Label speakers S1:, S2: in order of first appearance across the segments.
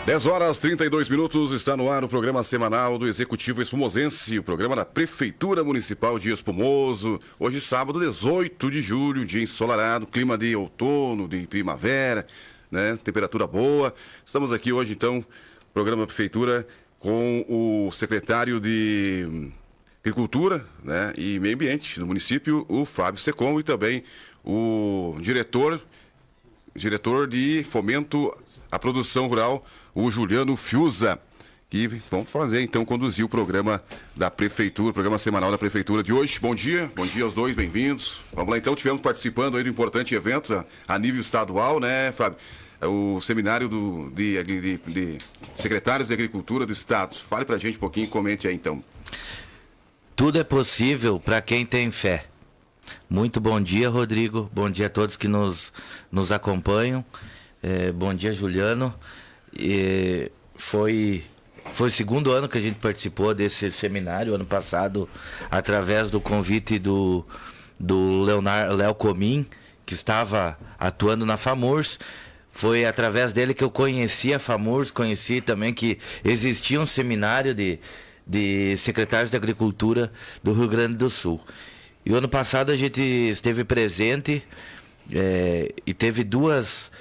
S1: 10 horas 32 minutos, está no ar o programa semanal do Executivo Espumosense, o programa da Prefeitura Municipal de Espumoso. Hoje, sábado, 18 de julho, dia ensolarado, clima de outono, de primavera, né? Temperatura boa. Estamos aqui hoje, então, programa da Prefeitura com o secretário de Agricultura, né, e Meio Ambiente do município, o Fábio Secom, e também o diretor de Fomento à Produção Rural, o Juliano Fiuza, que vão fazer, então, conduzir o programa da Prefeitura, o programa semanal da Prefeitura de hoje. Bom dia aos dois, bem-vindos. Vamos lá, então, tivemos participando aí de um importante evento a nível estadual, né, Fábio? O seminário de secretários de Agricultura do Estado. Fale pra gente um pouquinho, comente aí, então.
S2: Tudo é possível para quem tem fé. Muito bom dia, Rodrigo. Bom dia a todos que nos acompanham. Bom dia, Juliano. Foi o segundo ano que a gente participou desse seminário, ano passado, através do convite do Léo Comim, que estava atuando na FAMURS. Foi através dele que eu conheci a FAMURS, conheci também que existia um seminário de secretários de Agricultura do Rio Grande do Sul. E o ano passado a gente esteve presente e teve duas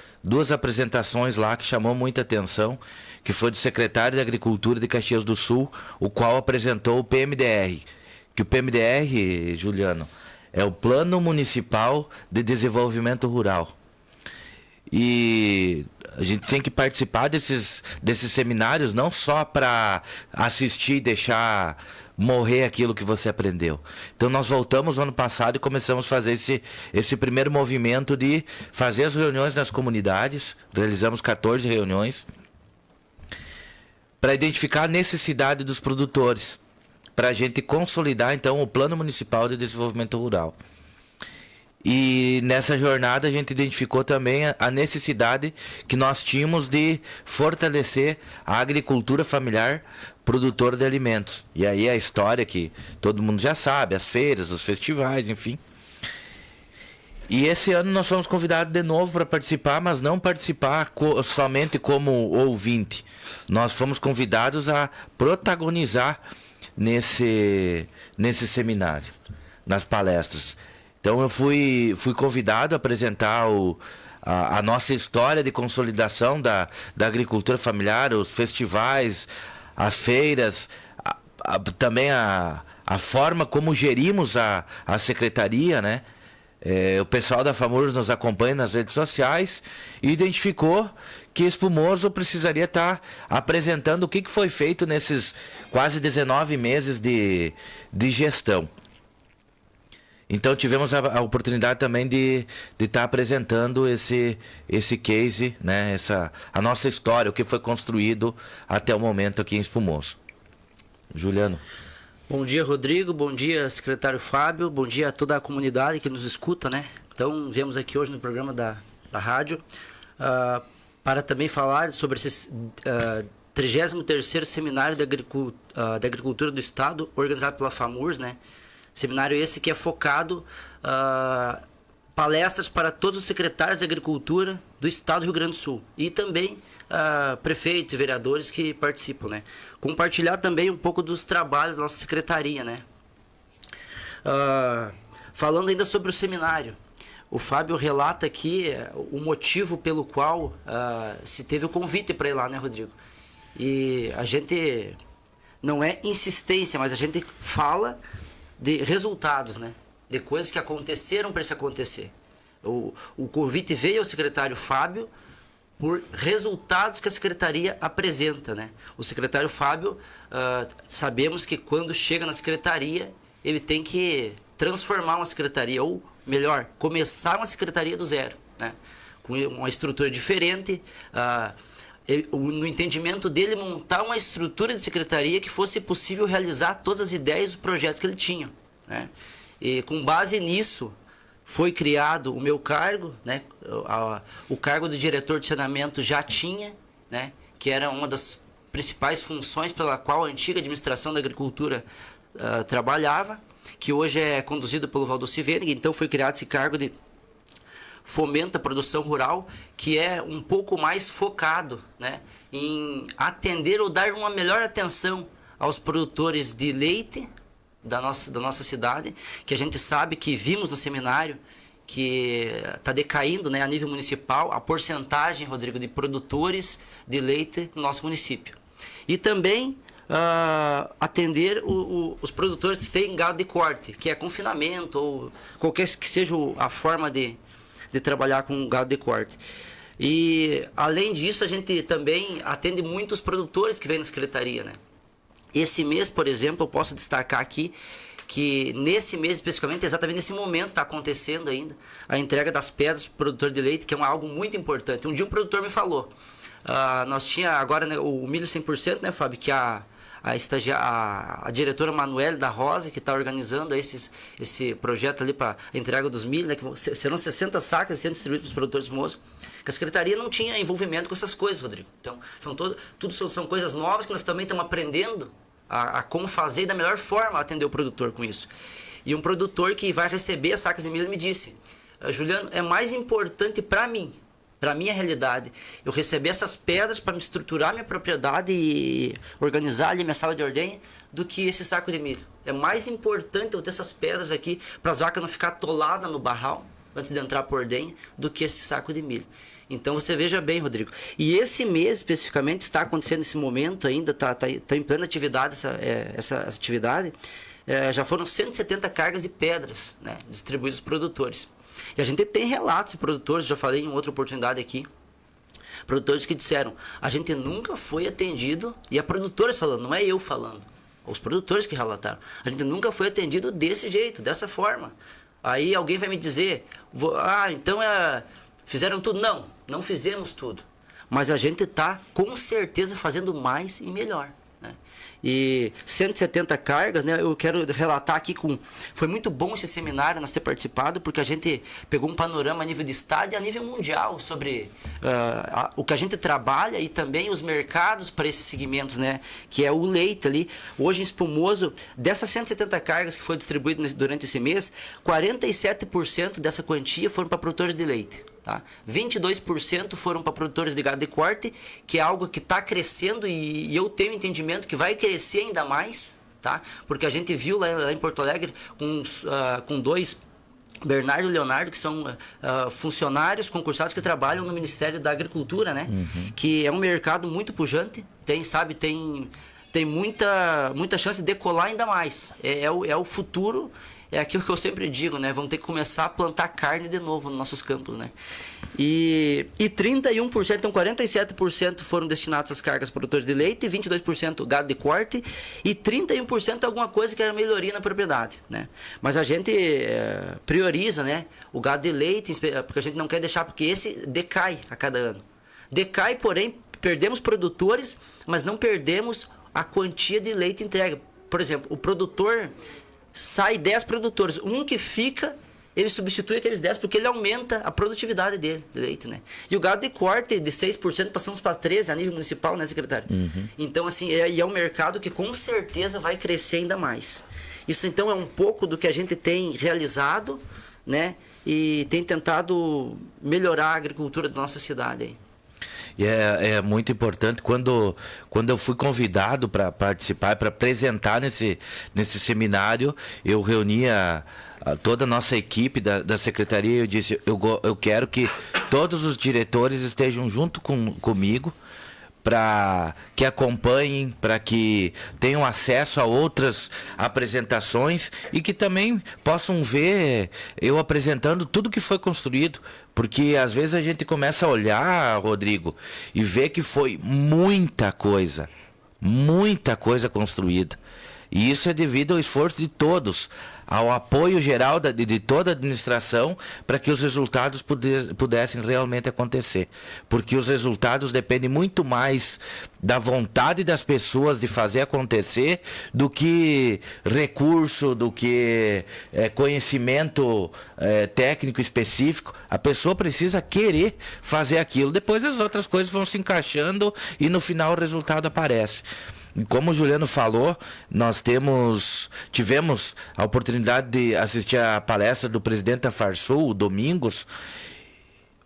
S2: apresentações lá que chamou muita atenção, que foi do secretário de Agricultura de Caxias do Sul, o qual apresentou o PMDR. Que o PMDR, Juliano, é o Plano Municipal de Desenvolvimento Rural. E a gente tem que participar desses seminários não só para assistir e deixar morrer aquilo que você aprendeu. Então nós voltamos no ano passado e começamos a fazer esse primeiro movimento de fazer as reuniões nas comunidades. Realizamos 14 reuniões para identificar a necessidade dos produtores, para a gente consolidar então o Plano Municipal de Desenvolvimento Rural. E nessa jornada a gente identificou também a necessidade que nós tínhamos de fortalecer a agricultura familiar produtora de alimentos. E aí a história que todo mundo já sabe, as feiras, os festivais, enfim. E esse ano nós fomos convidados de novo para participar, mas não participar somente como ouvinte. Nós fomos convidados a protagonizar nesse seminário, nas palestras. Então eu fui convidado a apresentar a nossa história de consolidação da agricultura familiar, os festivais, as feiras, também a forma como gerimos a secretaria, né? O pessoal da FAMURS nos acompanha nas redes sociais e identificou que Espumoso precisaria estar apresentando o que foi feito nesses quase 19 meses de gestão. Então tivemos a oportunidade também de estar apresentando esse case, né? A nossa história, o que foi construído até o momento aqui em Espumoso. Juliano.
S3: Bom dia, Rodrigo. Bom dia, secretário Fábio. Bom dia a toda a comunidade que nos escuta, né? Então, viemos aqui hoje no programa da rádio para também falar sobre esse 33º Seminário de Agricultura do Estado, organizado pela FAMURS, né? Seminário esse que é focado palestras para todos os secretários de Agricultura do Estado do Rio Grande do Sul e também prefeitos e vereadores que participam, né? Compartilhar também um pouco dos trabalhos da nossa secretaria, né? Falando ainda sobre o seminário, o Fábio relata aqui o motivo pelo qual se teve o convite para ir lá, né, Rodrigo? E a gente não é insistência, mas a gente fala de resultados, né? De coisas que aconteceram para isso acontecer. O convite veio ao secretário Fábio por resultados que a secretaria apresenta, né? O secretário Fábio, sabemos que quando chega na secretaria, ele tem que transformar uma secretaria, ou melhor, começar uma secretaria do zero, né? Com uma estrutura diferente, no entendimento dele, montar uma estrutura de secretaria que fosse possível realizar todas as ideias e os projetos que ele tinha, né? E com base nisso, foi criado o meu cargo, né? O cargo de diretor de saneamento já tinha, né? Que era uma das principais funções pela qual a antiga administração da agricultura trabalhava, que hoje é conduzido pelo Valdo Civenig. Então foi criado esse cargo fomenta a produção rural, que é um pouco mais focado, né, em atender ou dar uma melhor atenção aos produtores de leite da nossa cidade, que a gente sabe, que vimos no seminário, que está decaindo, né, a nível municipal a porcentagem, Rodrigo, de produtores de leite no nosso município. E também atender os produtores que têm gado de corte, que é confinamento ou qualquer que seja a forma de trabalhar com gado de corte. E além disso, a gente também atende muitos produtores que vêm na secretaria, né? Esse mês, por exemplo, eu posso destacar aqui que nesse mês especificamente, exatamente nesse momento, está acontecendo ainda a entrega das pedras para o produtor de leite, que é algo muito importante. Um dia um produtor me falou, nós tinha agora, né, o milho 100%, né, Fábio, que a diretora Manuele da Rosa, que está organizando esse projeto ali para a entrega dos milho, né, que serão 60 sacas sendo distribuídos para os produtores moços, que a secretaria não tinha envolvimento com essas coisas, Rodrigo. Então, são coisas novas que nós também estamos aprendendo a como fazer da melhor forma atender o produtor com isso. E um produtor que vai receber as sacas de milho me disse, Juliano, é mais importante para mim, para a minha realidade, eu receber essas pedras para me estruturar minha propriedade e organizar ali minha sala de ordenha, do que esse saco de milho. É mais importante eu ter essas pedras aqui para as vacas não ficar atoladas no barral antes de entrar por ordenha, do que esse saco de milho. Então você veja bem, Rodrigo. E esse mês especificamente está acontecendo nesse momento ainda, está em plena atividade essa atividade. Já foram 170 cargas de pedras, né, distribuídas aos produtores. E a gente tem relatos de produtores, já falei em outra oportunidade aqui, produtores que disseram, a gente nunca foi atendido, e a produtores falando, não é eu falando, os produtores que relataram, a gente nunca foi atendido desse jeito, dessa forma. Aí alguém vai me dizer, então fizeram tudo. Não fizemos tudo. Mas a gente está, com certeza, fazendo mais e melhor. Né? E 170 cargas, né? Eu quero relatar aqui foi muito bom esse seminário, nós ter participado, porque a gente pegou um panorama a nível de estado e a nível mundial sobre o que a gente trabalha e também os mercados para esses segmentos, né? Que é o leite ali. Hoje em Espumoso, dessas 170 cargas que foi distribuído durante esse mês, 47% dessa quantia foram para produtores de leite. Tá? 22% foram para produtores de gado de corte, que é algo que está crescendo e eu tenho entendimento que vai crescer ainda mais, tá? Porque a gente viu lá em Porto Alegre com dois, Bernardo e Leonardo, que são funcionários concursados que trabalham no Ministério da Agricultura, né? Uhum. Que é um mercado muito pujante, tem muita chance de decolar ainda mais. É o futuro. É aquilo que eu sempre digo, né? Vamos ter que começar a plantar carne de novo nos nossos campos, né? E 31%, então 47% foram destinados às cargas produtores de leite, 22% gado de corte e 31% alguma coisa que era melhoria na propriedade, né? Mas a gente prioriza, né, o gado de leite, porque a gente não quer deixar, porque esse decai a cada ano. Decai, porém, perdemos produtores, mas não perdemos a quantia de leite entregue. Por exemplo, o produtor... sai 10 produtores, um que fica, ele substitui aqueles 10 porque ele aumenta a produtividade dele, de leite, né? E o gado de corte de 6% passamos para 13% a nível municipal, né, secretário? Uhum. Então, assim, é um mercado que com certeza vai crescer ainda mais. Isso, então, é um pouco do que a gente tem realizado, né? E tem tentado melhorar a agricultura da nossa cidade aí.
S2: E é muito importante, quando eu fui convidado para participar, para apresentar nesse seminário, eu reunia toda a nossa equipe da secretaria e eu disse, eu quero que todos os diretores estejam junto comigo, para que acompanhem, para que tenham acesso a outras apresentações e que também possam ver eu apresentando tudo que foi construído. Porque às vezes a gente começa a olhar, Rodrigo, e ver que foi muita coisa construída. E isso é devido ao esforço de todos, ao apoio geral de toda a administração, para que os resultados pudessem realmente acontecer. Porque os resultados dependem muito mais da vontade das pessoas de fazer acontecer do que recurso, do que conhecimento técnico específico. A pessoa precisa querer fazer aquilo. Depois as outras coisas vão se encaixando e no final o resultado aparece. Como o Juliano falou, nós tivemos a oportunidade de assistir a palestra do presidente da Farsul, o Domingos,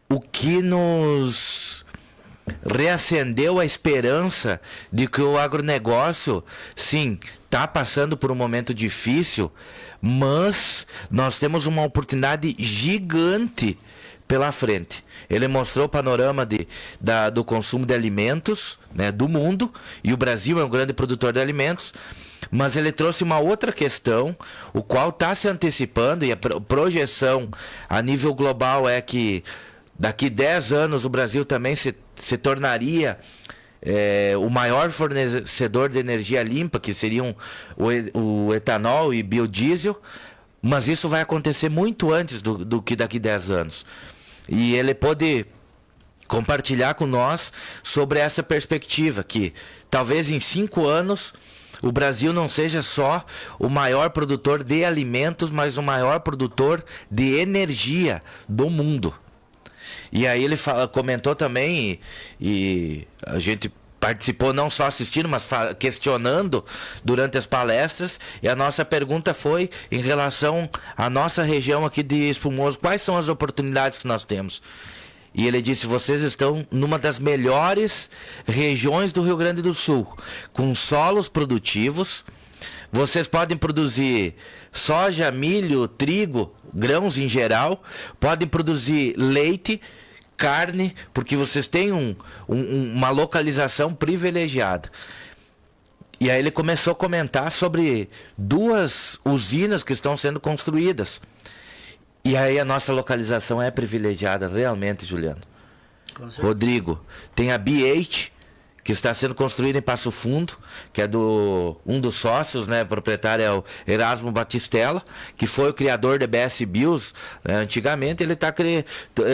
S2: o que nos reacendeu a esperança de que o agronegócio, sim, está passando por um momento difícil, mas nós temos uma oportunidade gigante pela frente. Ele mostrou o panorama do consumo de alimentos, né, do mundo, e o Brasil é um grande produtor de alimentos, mas ele trouxe uma outra questão, o qual está se antecipando, e a projeção a nível global é que daqui 10 anos o Brasil também se tornaria o maior fornecedor de energia limpa, que seriam o etanol e biodiesel, mas isso vai acontecer muito antes do que daqui 10 anos. E ele pode compartilhar com nós sobre essa perspectiva, que talvez em 5 anos o Brasil não seja só o maior produtor de alimentos, mas o maior produtor de energia do mundo. E aí ele comentou também, e a gente participou não só assistindo, mas questionando durante as palestras, e a nossa pergunta foi em relação à nossa região aqui de Espumoso, quais são as oportunidades que nós temos? E ele disse, vocês estão numa das melhores regiões do Rio Grande do Sul, com solos produtivos, vocês podem produzir soja, milho, trigo, grãos em geral, podem produzir leite, carne, porque vocês têm uma localização privilegiada. E aí ele começou a comentar sobre 2 usinas que estão sendo construídas. E aí a nossa localização é privilegiada realmente, Juliano. Rodrigo, tem a BH, que está sendo construída em Passo Fundo, que é um dos sócios, né, proprietário é o Erasmo Batistella, que foi o criador da BS Bios, né, antigamente.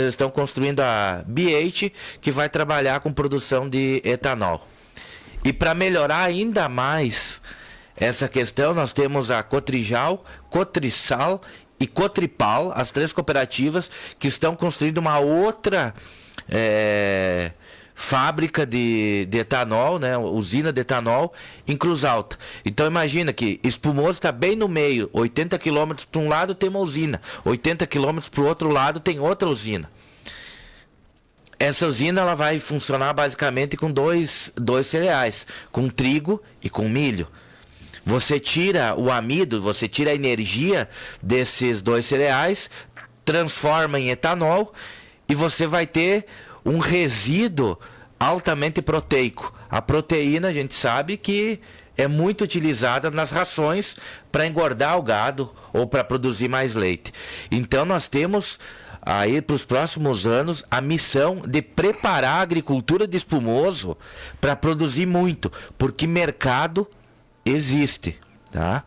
S2: Estão construindo a BH, que vai trabalhar com produção de etanol. E para melhorar ainda mais essa questão, nós temos a Cotrijal, Cotrisal e Cotripal, as 3 cooperativas que estão construindo uma outra fábrica de etanol, né, usina de etanol em Cruz Alta. Então imagina que Espumoso está bem no meio, 80 quilômetros para um lado tem uma usina, 80 quilômetros para o outro lado tem outra usina. Essa usina ela vai funcionar basicamente com dois cereais, com trigo e com milho. Você tira o amido, você tira a energia desses 2 cereais, transforma em etanol e você vai ter um resíduo altamente proteico. A proteína, a gente sabe que é muito utilizada nas rações para engordar o gado ou para produzir mais leite. Então nós temos aí para os próximos anos a missão de preparar a agricultura de Espumoso para produzir muito, porque mercado existe, tá?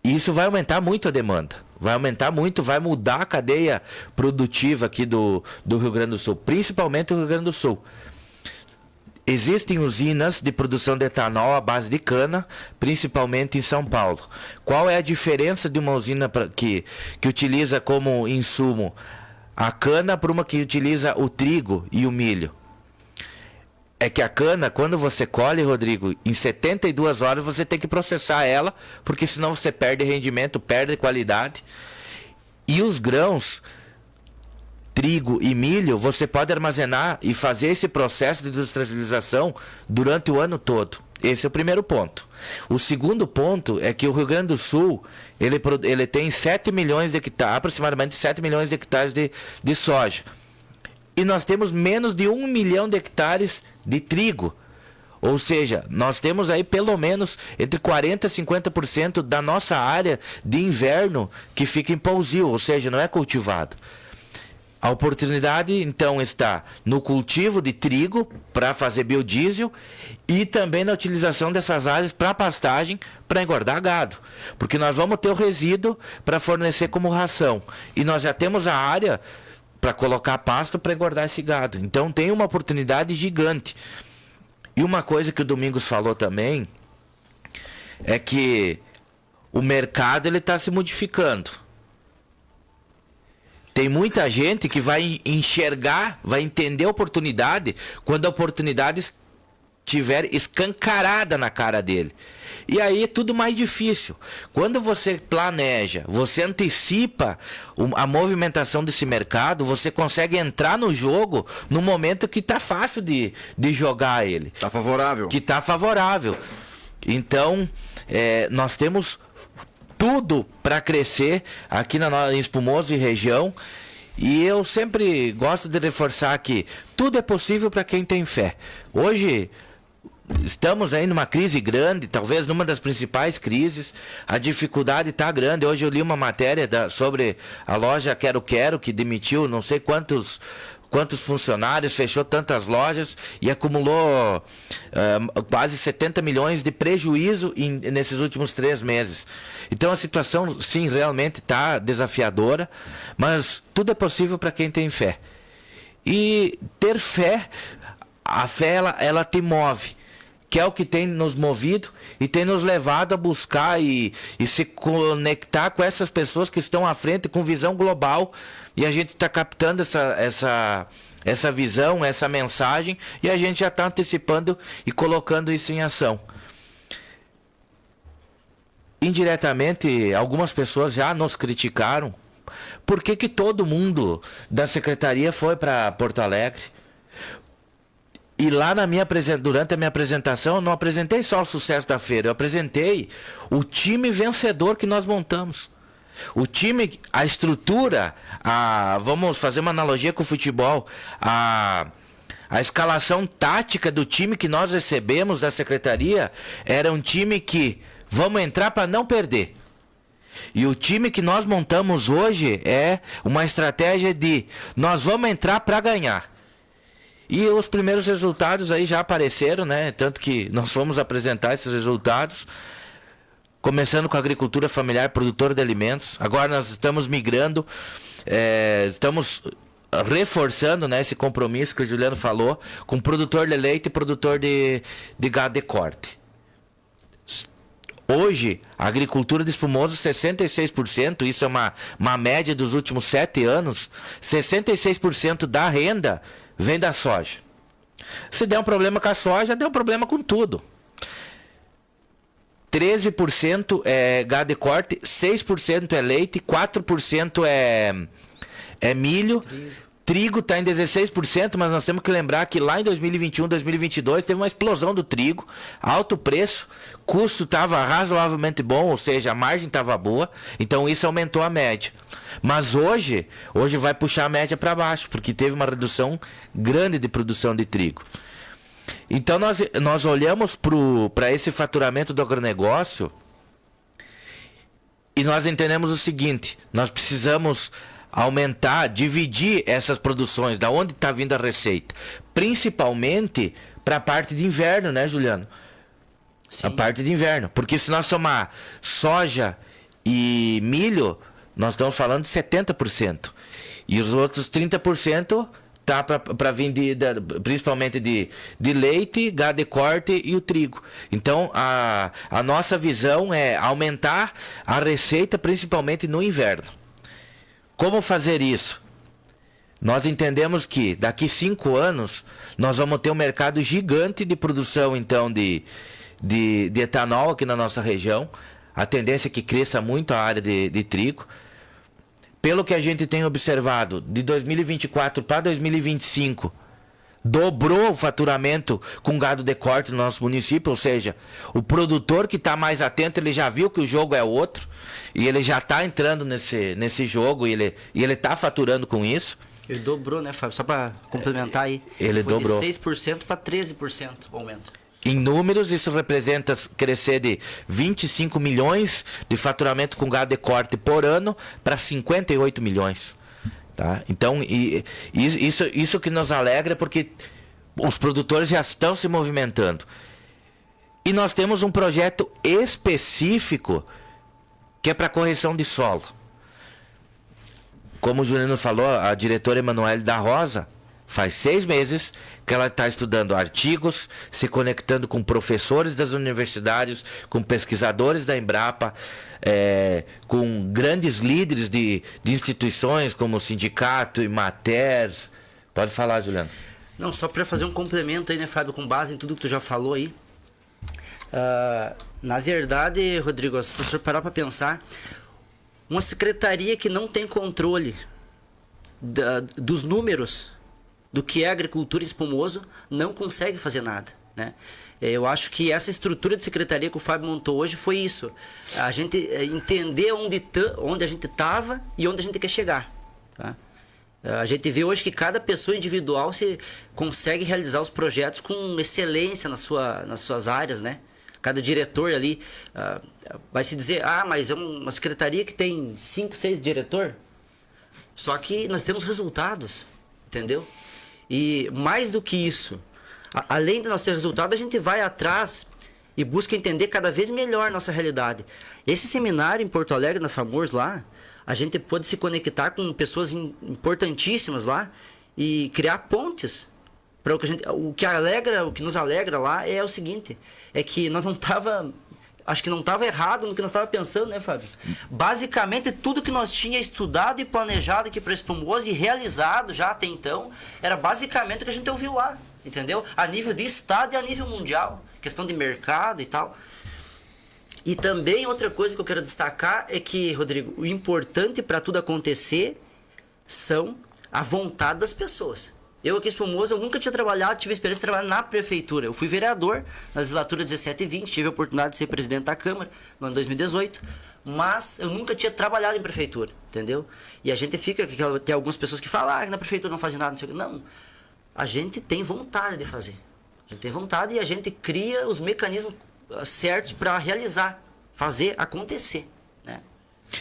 S2: Isso vai aumentar muito a demanda. Vai aumentar muito, vai mudar a cadeia produtiva aqui do Rio Grande do Sul, principalmente o Rio Grande do Sul. Existem usinas de produção de etanol à base de cana, principalmente em São Paulo. Qual é a diferença de uma usina que utiliza como insumo a cana para uma que utiliza o trigo e o milho? É que a cana, quando você colhe, Rodrigo, em 72 horas você tem que processar ela, porque senão você perde rendimento, perde qualidade. E os grãos, trigo e milho, você pode armazenar e fazer esse processo de industrialização durante o ano todo. Esse é o primeiro ponto. O segundo ponto é que o Rio Grande do Sul, ele tem 7 milhões de hectares, aproximadamente 7 milhões de hectares de soja. E nós temos menos de 1 milhão de hectares de trigo. Ou seja, nós temos aí pelo menos entre 40% e 50% da nossa área de inverno que fica em pousio, ou seja, não é cultivado. A oportunidade, então, está no cultivo de trigo para fazer biodiesel e também na utilização dessas áreas para pastagem, para engordar gado. Porque nós vamos ter o resíduo para fornecer como ração. E nós já temos a área para colocar pasto para engordar esse gado. Então tem uma oportunidade gigante. E uma coisa que o Domingos falou também é que o mercado ele está se modificando. Tem muita gente que vai enxergar, vai entender a oportunidade quando a oportunidade tiver escancarada na cara dele. E aí é tudo mais difícil. Quando você planeja, você antecipa a movimentação desse mercado, você consegue entrar no jogo no momento que está fácil de jogar ele.
S1: Está favorável.
S2: Que está favorável. Então, nós temos tudo para crescer aqui em Espumoso e região. E eu sempre gosto de reforçar que tudo é possível para quem tem fé. Hoje estamos aí numa crise grande, talvez numa das principais crises. A dificuldade está grande. Hoje eu li uma matéria sobre a loja Quero Quero, que demitiu não sei quantos funcionários, fechou tantas lojas e acumulou quase 70 milhões de prejuízo nesses últimos 3 meses. Então a situação, sim, realmente está desafiadora, mas tudo é possível para quem tem fé. E ter fé, a fé ela te move, que é o que tem nos movido e tem nos levado a buscar e se conectar com essas pessoas que estão à frente com visão global. E a gente está captando essa visão, essa mensagem, e a gente já está antecipando e colocando isso em ação. Indiretamente, algumas pessoas já nos criticaram. Por que todo mundo da secretaria foi para Porto Alegre? E lá durante a minha apresentação, eu não apresentei só o sucesso da feira, eu apresentei o time vencedor que nós montamos. O time, a estrutura, vamos fazer uma analogia com o futebol, a escalação tática do time que nós recebemos da secretaria era um time que vamos entrar para não perder. E o time que nós montamos hoje é uma estratégia de nós vamos entrar para ganhar. E os primeiros resultados aí já apareceram, né? Tanto que nós fomos apresentar esses resultados, começando com a agricultura familiar, produtora de alimentos. Agora nós estamos migrando, estamos reforçando, né, esse compromisso que o Juliano falou, com produtor de leite e produtor de gado de corte. Hoje, a agricultura de Espumoso, 66%, isso é uma média dos últimos 7 anos, 66% da renda vem da soja. Se der um problema com a soja, der um problema com tudo. 13% é gado de corte, 6% é leite, 4% é milho. Trigo está em 16%, mas nós temos que lembrar que lá em 2021, 2022, teve uma explosão do trigo, alto preço, custo estava razoavelmente bom, ou seja, a margem estava boa, então isso aumentou a média. Mas hoje vai puxar a média para baixo, porque teve uma redução grande de produção de trigo. Então nós olhamos para esse faturamento do agronegócio e nós entendemos o seguinte: nós precisamos aumentar, dividir essas produções, da onde está vindo a receita, principalmente para a parte de inverno, né, Juliano? Sim. A parte de inverno, porque se nós somar soja e milho, nós estamos falando de 70%, e os outros 30% tá para vir principalmente de leite, gado de corte e o trigo. Então a nossa visão é aumentar a receita principalmente no inverno. Como fazer isso? Nós entendemos que daqui 5 anos nós vamos ter um mercado gigante de produção então de etanol aqui na nossa região. A tendência é que cresça muito a área de trigo. Pelo que a gente tem observado, de 2024 para 2025, dobrou o faturamento com gado de corte no nosso município, ou seja, o produtor que está mais atento, ele já viu que o jogo é outro, e ele já está entrando nesse jogo, e ele está faturando com isso.
S3: Ele dobrou, né, Fábio? Só para complementar aí.
S2: Ele dobrou.
S3: De 6% para 13% o aumento.
S2: Em números, isso representa crescer de 25 milhões de faturamento com gado de corte por ano para 58 milhões. Tá? Então, isso que nos alegra, porque os produtores já estão se movimentando. E nós temos um projeto específico que é para correção de solo. Como o Juliano falou, a diretora Emanuele da Rosa, faz 6 meses que ela está estudando artigos, se conectando com professores das universidades, com pesquisadores da Embrapa, com grandes líderes de instituições como o sindicato, Imater. Pode falar, Juliano.
S3: Não, só para fazer um complemento aí, né, Fábio, com base em tudo que tu já falou aí. Na verdade, Rodrigo, se você parar para pensar, uma secretaria que não tem controle dos números do que é agricultura em Espumoso não consegue fazer nada, né? Eu acho que essa estrutura de secretaria que o Fábio montou hoje foi isso. A gente entender onde a gente estava e onde a gente quer chegar, tá? A gente vê hoje que cada pessoa individual se consegue realizar os projetos com excelência nas suas áreas, né? Cada diretor ali vai se dizer, mas é uma secretaria que tem 5, 6 diretores. Só que nós temos resultados, entendeu? E mais do que isso, além de nós ter resultado, a gente vai atrás e busca entender cada vez melhor nossa realidade. Esse seminário em Porto Alegre, na FAMURS lá, a gente pôde se conectar com pessoas importantíssimas lá e criar pontes. Para o que nos alegra lá é o seguinte, é que nós acho que não estava errado no que nós estávamos pensando, né, Fábio? Basicamente, tudo que nós tinha estudado e planejado aqui para Espumoso e realizado já até então, era basicamente o que a gente ouviu lá, entendeu? A nível de estado e a nível mundial, questão de mercado e tal. E também outra coisa que eu quero destacar é que, Rodrigo, o importante para tudo acontecer são a vontade das pessoas. Eu aqui em Espumoso, eu nunca tinha trabalhado, tive a experiência de trabalhar na prefeitura. Eu fui vereador na legislatura 17 e 20, tive a oportunidade de ser presidente da Câmara no ano 2018, mas eu nunca tinha trabalhado em prefeitura, entendeu? E a gente fica, tem algumas pessoas que falam que na prefeitura não faz nada, não sei o que. Não, a gente tem vontade de fazer. A gente tem vontade e a gente cria os mecanismos certos para realizar, fazer acontecer, né?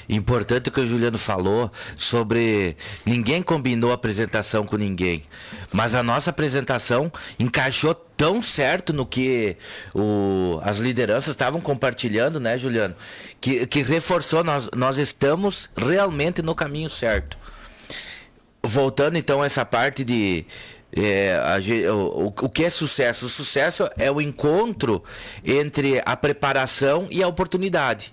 S2: Importante o que o Juliano falou sobre ninguém combinou a apresentação com ninguém, mas a nossa apresentação encaixou tão certo no que as lideranças estavam compartilhando, né, Juliano, que reforçou, nós estamos realmente no caminho certo. Voltando então a essa parte de o que é sucesso? O sucesso é o encontro entre a preparação e a oportunidade.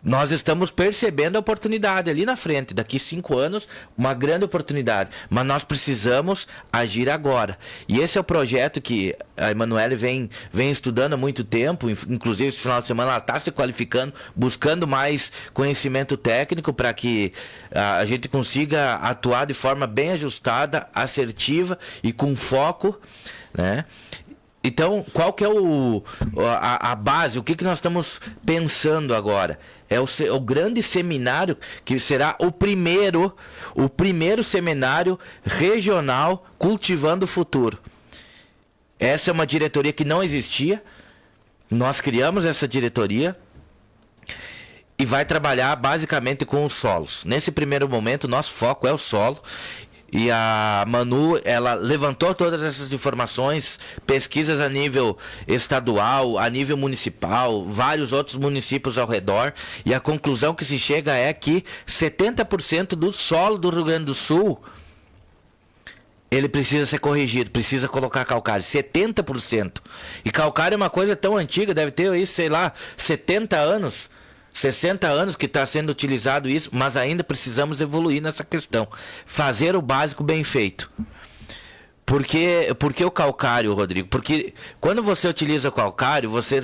S2: Nós estamos percebendo a oportunidade ali na frente, daqui 5 anos, uma grande oportunidade, mas nós precisamos agir agora. E esse é o projeto que a Emanuele vem estudando há muito tempo, inclusive esse final de semana ela está se qualificando, buscando mais conhecimento técnico para que a gente consiga atuar de forma bem ajustada, assertiva e com foco, né? Então, qual que é a base, o que nós estamos pensando agora? É o grande seminário, que será o primeiro seminário regional Cultivando o Futuro. Essa é uma diretoria que não existia, nós criamos essa diretoria e vai trabalhar basicamente com os solos. Nesse primeiro momento, nosso foco é o solo. E a Manu, ela levantou todas essas informações, pesquisas a nível estadual, a nível municipal, vários outros municípios ao redor. E a conclusão que se chega é que 70% do solo do Rio Grande do Sul, ele precisa ser corrigido, precisa colocar calcário. 70%. E calcário é uma coisa tão antiga, deve ter isso, sei lá, 70 anos. 60 anos que está sendo utilizado isso, mas ainda precisamos evoluir nessa questão. Fazer o básico bem feito. Por que o calcário, Rodrigo? Porque quando você utiliza o calcário, você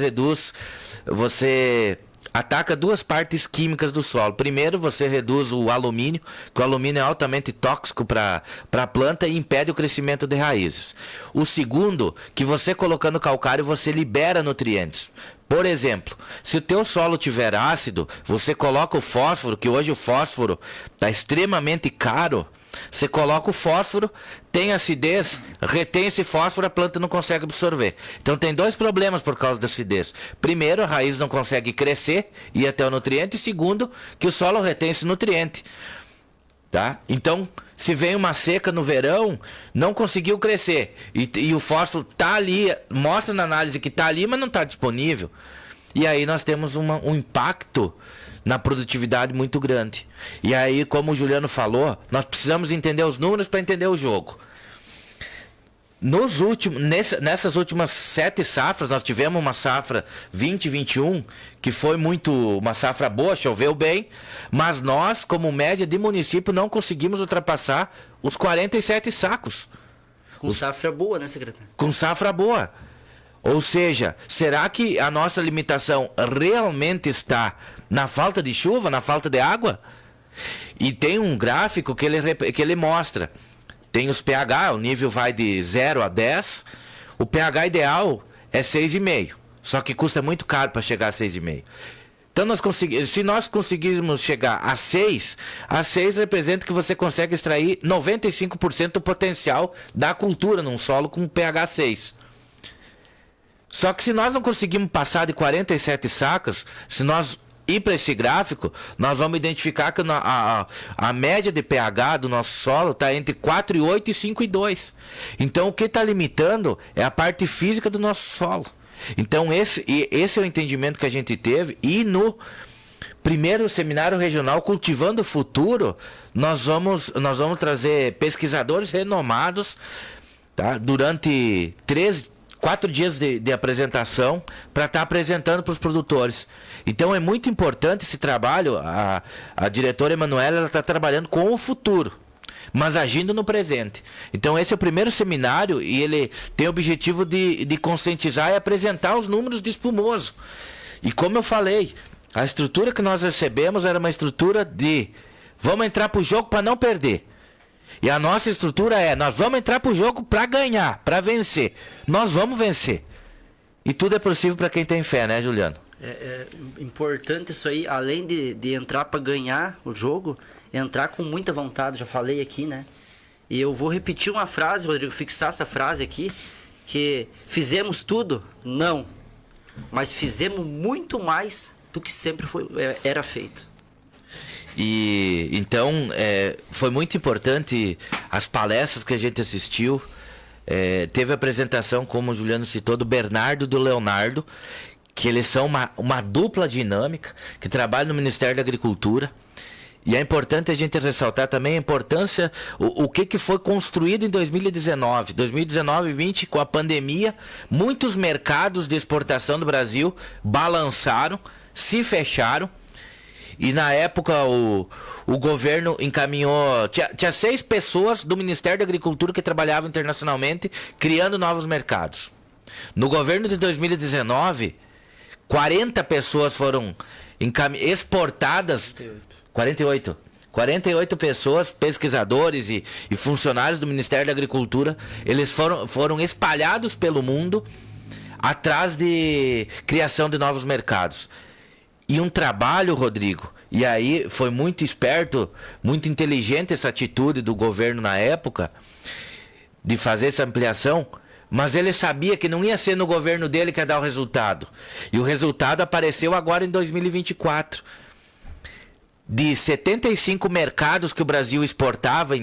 S2: ataca duas partes químicas do solo. Primeiro, você reduz o alumínio, que o alumínio é altamente tóxico para a planta e impede o crescimento de raízes. O segundo, que você colocando calcário, você libera nutrientes. Por exemplo, se o teu solo tiver ácido, você coloca o fósforo, que hoje o fósforo está extremamente caro. Você coloca o fósforo, tem acidez, retém esse fósforo, a planta não consegue absorver. Então tem dois problemas por causa da acidez. Primeiro, a raiz não consegue crescer e ir até o nutriente. E segundo, que o solo retém esse nutriente. Tá? Então, se vem uma seca no verão, não conseguiu crescer. E o fósforo está ali, mostra na análise que está ali, mas não está disponível. E aí nós temos um impacto na produtividade muito grande. E aí, como o Juliano falou, nós precisamos entender os números para entender o jogo. Nessas últimas 7 safras, nós tivemos uma safra 2021, que foi uma safra boa, choveu bem, mas nós, como média de município, não conseguimos ultrapassar os 47 sacos.
S3: Com safra boa, né, secretário?
S2: Com safra boa. Ou seja, será que a nossa limitação realmente está na falta de chuva, na falta de água? E tem um gráfico que ele mostra. Tem os pH, o nível vai de 0 a 10. O pH ideal é 6,5. Só que custa muito caro para chegar a 6,5. Então, se nós conseguirmos chegar a 6 representa que você consegue extrair 95% do potencial da cultura num solo com pH 6. Só que se nós não conseguirmos passar de 47 sacas, se nós ir para esse gráfico, nós vamos identificar que a média de pH do nosso solo está entre 4,8 e 5,2. Então, o que está limitando é a parte física do nosso solo. Então, esse é o entendimento que a gente teve. E no primeiro seminário regional Cultivando o Futuro, nós vamos trazer pesquisadores renomados, tá? Durante 4 dias de apresentação para estar apresentando para os produtores. Então é muito importante esse trabalho. A diretora Emanuela está trabalhando com o futuro, mas agindo no presente. Então esse é o primeiro seminário e ele tem o objetivo de conscientizar e apresentar os números de espumoso. E como eu falei, a estrutura que nós recebemos era uma estrutura de vamos entrar para o jogo para não perder. E a nossa estrutura nós vamos entrar para o jogo para ganhar, para vencer. Nós vamos vencer. E tudo é possível para quem tem fé, né, Juliano?
S3: É importante isso aí, além de entrar para ganhar o jogo, entrar com muita vontade, já falei aqui, né? E eu vou repetir uma frase, Rodrigo, fixar essa frase aqui, que fizemos tudo? Não. Mas fizemos muito mais do que sempre era feito.
S2: E então foi muito importante as palestras que a gente assistiu. Teve a apresentação, como o Juliano citou, do Bernardo e do Leonardo, que eles são uma dupla dinâmica que trabalham no Ministério da Agricultura. E é importante a gente ressaltar também a importância, o que foi construído em 2019 e 2020, com a pandemia. Muitos mercados de exportação do Brasil balançaram, se fecharam. E na época o governo encaminhou... Tinha 6 pessoas do Ministério da Agricultura que trabalhavam internacionalmente, criando novos mercados. No governo de 2019, 40 pessoas foram exportadas... 48 pessoas, pesquisadores e funcionários do Ministério da Agricultura, eles foram espalhados pelo mundo atrás de criação de novos mercados. E um trabalho, Rodrigo, e aí foi muito esperto, muito inteligente essa atitude do governo na época, de fazer essa ampliação, mas ele sabia que não ia ser no governo dele que ia dar o resultado. E o resultado apareceu agora em 2024. De 75 mercados que o Brasil exportava,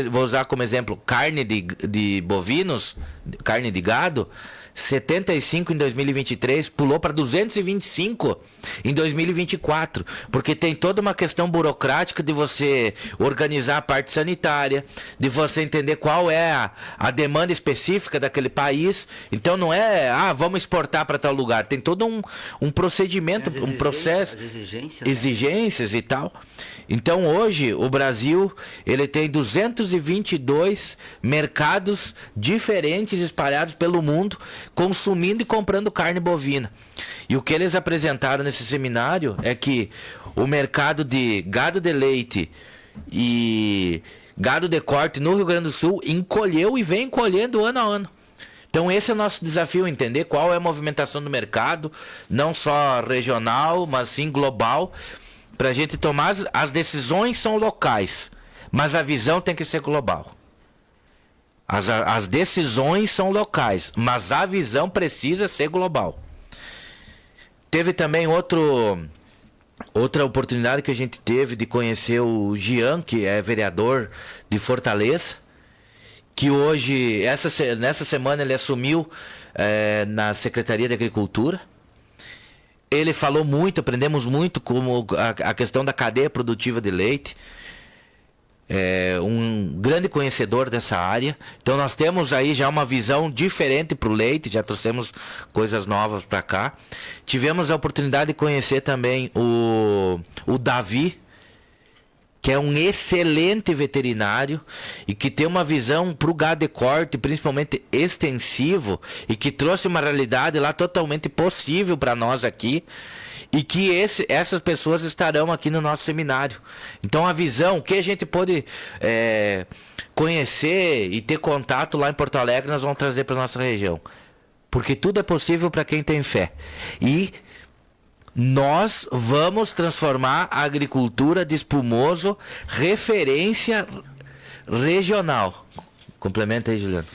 S2: vou usar como exemplo carne de bovinos, carne de gado, 75 em 2023, pulou para 225 em 2024, porque tem toda uma questão burocrática de você organizar a parte sanitária, de você entender qual é a demanda específica daquele país. Então não é, vamos exportar para tal lugar, tem todo um procedimento, um processo, exigências e tal. Então hoje o Brasil ele tem 222 mercados diferentes espalhados pelo mundo, consumindo e comprando carne bovina. E o que eles apresentaram nesse seminário é que o mercado de gado de leite e gado de corte no Rio Grande do Sul encolheu e vem encolhendo ano a ano. Então esse é o nosso desafio, entender qual é a movimentação do mercado, não só regional, mas sim global, para a gente tomar as decisões são locais, mas a visão tem que ser global. As decisões são locais, mas a visão precisa ser global. Teve também outra oportunidade que a gente teve de conhecer o Jean, que é vereador de Fortaleza, que hoje, nessa semana ele assumiu na Secretaria de Agricultura. Ele falou muito, aprendemos muito como a questão da cadeia produtiva de leite. Um grande conhecedor dessa área. Então nós temos aí já uma visão diferente para o leite, já trouxemos coisas novas para cá. Tivemos a oportunidade de conhecer também o Davi, que é um excelente veterinário e que tem uma visão para o gado de corte, principalmente extensivo, e que trouxe uma realidade lá totalmente possível para nós aqui, e que essas pessoas estarão aqui no nosso seminário. Então a visão, o que a gente pode conhecer e ter contato lá em Porto Alegre, nós vamos trazer para nossa região. Porque tudo é possível para quem tem fé. E nós vamos transformar a agricultura de Espumoso referência regional. Complementa aí, Juliano.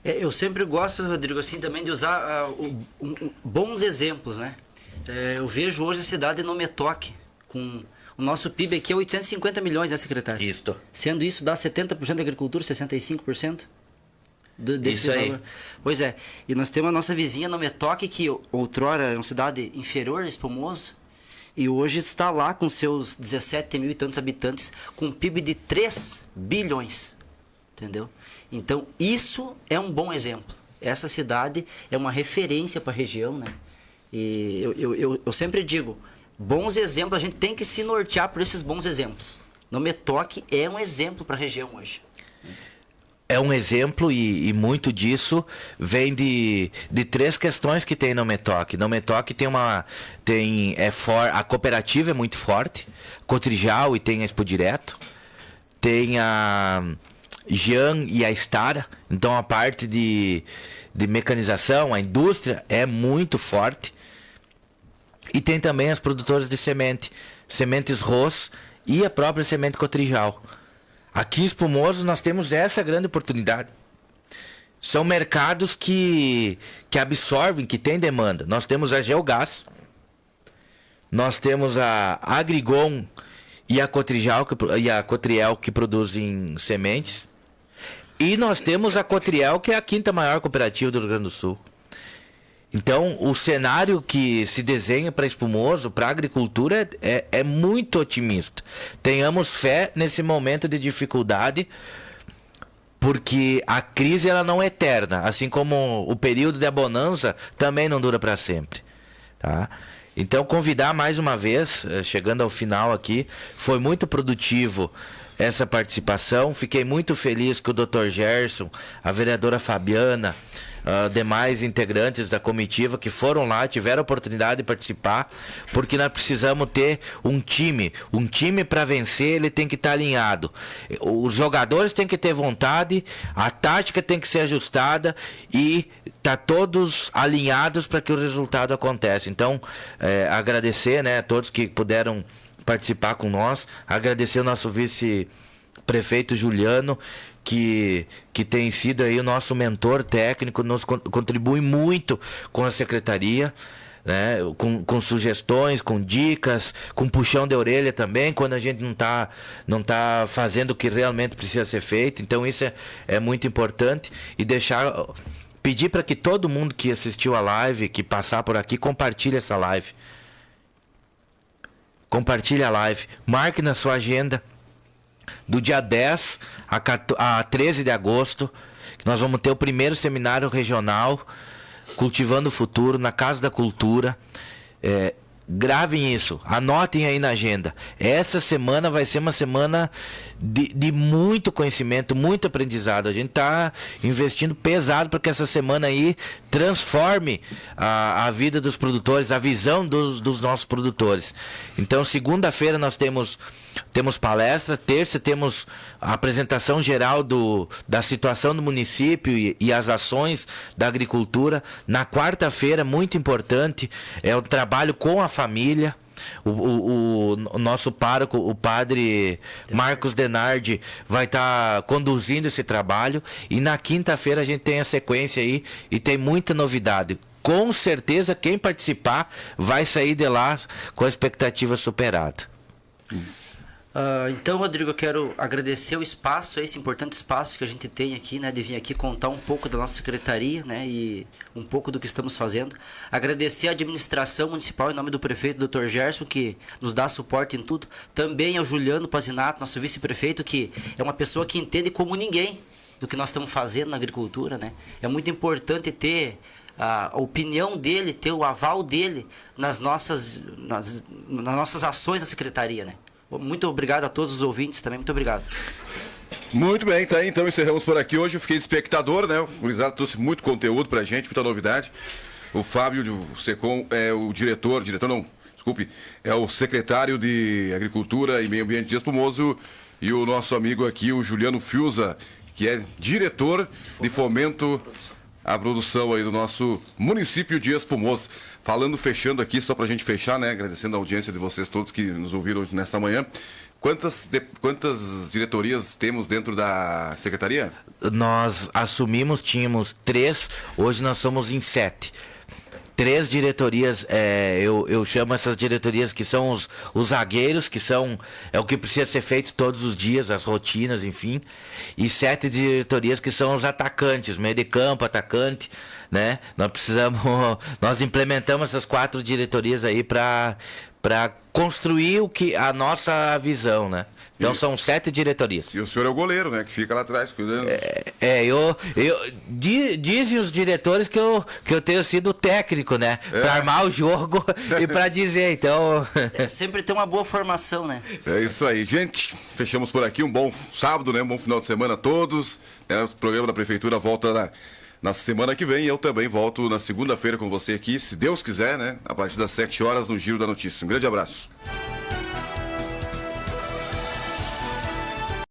S3: Eu sempre gosto, Rodrigo, assim, também de usar bons exemplos, né? Eu vejo hoje a cidade no Metoque, com o nosso PIB aqui é 850 milhões, né, secretário?
S2: Isso.
S3: Sendo isso, dá 70% da agricultura, 65%? Desse
S2: Isso aí.
S3: valor. Pois é. E nós temos a nossa vizinha no Metoque, que outrora era uma cidade inferior a Espumoso, e hoje está lá com seus 17 mil e tantos habitantes, com um PIB de 3 bilhões. Entendeu? Então, isso é um bom exemplo. Essa cidade é uma referência para a região, né? E eu sempre digo, bons exemplos, a gente tem que se nortear por esses bons exemplos. No Metoque é um exemplo para a região hoje.
S2: É um exemplo e muito disso vem de 3 questões que tem no Metoque. No Metoque a cooperativa é muito forte, Cotrijal e tem a Expo Direto, tem a Jean e a Stara, então a parte de mecanização, a indústria é muito forte. E tem também as produtoras de sementes Ros e a própria semente Cotrijal. Aqui em Espumoso nós temos essa grande oportunidade. São mercados que absorvem, que têm demanda. Nós temos a Geogás, nós temos a Agrigon e a Cotrijal e a Cotriel que produzem sementes. E nós temos a Cotriel, que é a 5ª maior cooperativa do Rio Grande do Sul. Então, o cenário que se desenha para Espumoso, para a agricultura, é muito otimista. Tenhamos fé nesse momento de dificuldade, porque a crise ela não é eterna, assim como o período de bonança também não dura para sempre. Tá? Então, convidar mais uma vez, chegando ao final aqui, foi muito produtivo essa participação. Fiquei muito feliz que o Dr. Gerson, a vereadora Fabiana, demais integrantes da comitiva que foram lá, tiveram a oportunidade de participar, porque nós precisamos ter um time para vencer, ele tem que estar alinhado, os jogadores têm que ter vontade, a tática tem que ser ajustada e tá todos alinhados para que o resultado aconteça. Então, agradecer, né, a todos que puderam participar com nós, agradecer o nosso vice-prefeito Juliano, que tem sido aí o nosso mentor técnico, nos contribui muito com a secretaria, né? Com sugestões, com dicas, com puxão de orelha também, quando a gente não tá fazendo o que realmente precisa ser feito. Então isso é muito importante. E pedir para que todo mundo que assistiu a live, que passar por aqui, compartilhe essa live. Compartilhe a live, marque na sua agenda do dia 10 a 13 de agosto, que nós vamos ter o primeiro seminário regional Cultivando o Futuro na Casa da Cultura. Gravem isso, anotem aí na agenda. Essa semana vai ser uma semana de muito conhecimento, muito aprendizado. A gente está investindo pesado para que essa semana aí transforme a vida dos produtores, a visão dos nossos produtores. Então, segunda-feira nós temos palestra, terça temos a apresentação geral da situação do município e as ações da agricultura. Na quarta-feira, muito importante, é o trabalho com a família. O nosso pároco, o padre Marcos Denardi, vai estar conduzindo esse trabalho. E na quinta-feira a gente tem a sequência aí e tem muita novidade. Com certeza quem participar vai sair de lá com a expectativa superada.
S3: Então, Rodrigo, eu quero agradecer o espaço, esse importante espaço que a gente tem aqui, né, de vir aqui contar um pouco da nossa secretaria, né, e um pouco do que estamos fazendo. Agradecer a administração municipal em nome do prefeito Dr. Gerson, que nos dá suporte em tudo. Também ao Juliano Pazinato, nosso vice-prefeito, que é uma pessoa que entende como ninguém do que nós estamos fazendo na agricultura, né. É muito importante ter a opinião dele, ter o aval dele nas nossas ações da secretaria, né. Muito obrigado a todos os ouvintes também, muito obrigado.
S1: Muito bem, tá aí, então encerramos por aqui. Hoje eu fiquei de espectador, né? O Gurizada trouxe muito conteúdo pra gente, muita novidade. O Fábio do Secom é o diretor não, desculpe, é o secretário de Agricultura e Meio Ambiente de Espumoso, e o nosso amigo aqui, o Juliano Fiuza, que é diretor de fomento à produção aí do nosso município de Espumoso. Fechando aqui, só pra gente fechar, né? Agradecendo a audiência de vocês todos que nos ouviram nesta manhã. Quantas diretorias temos dentro da secretaria?
S2: Nós tínhamos 3, hoje nós somos em 7. 3 diretorias, eu chamo essas diretorias que são os zagueiros, que é o que precisa ser feito todos os dias, as rotinas, enfim. E 7 diretorias que são os atacantes, meio de campo, atacante, né? Nós implementamos essas 4 diretorias aí para construir a nossa visão, né? Então são 7 diretorias.
S1: E o senhor é o goleiro, né? Que fica lá atrás cuidando.
S2: Dizem os diretores que eu tenho sido técnico, né? Para armar o jogo e para dizer, então...
S3: Sempre tem uma boa formação, né?
S1: É isso aí, gente. Fechamos por aqui. Um bom sábado, né? Um bom final de semana a todos. O programa da Prefeitura volta na semana que vem. E eu também volto na segunda-feira com você aqui, se Deus quiser, né? A partir das 7 horas no Giro da Notícia. Um grande abraço.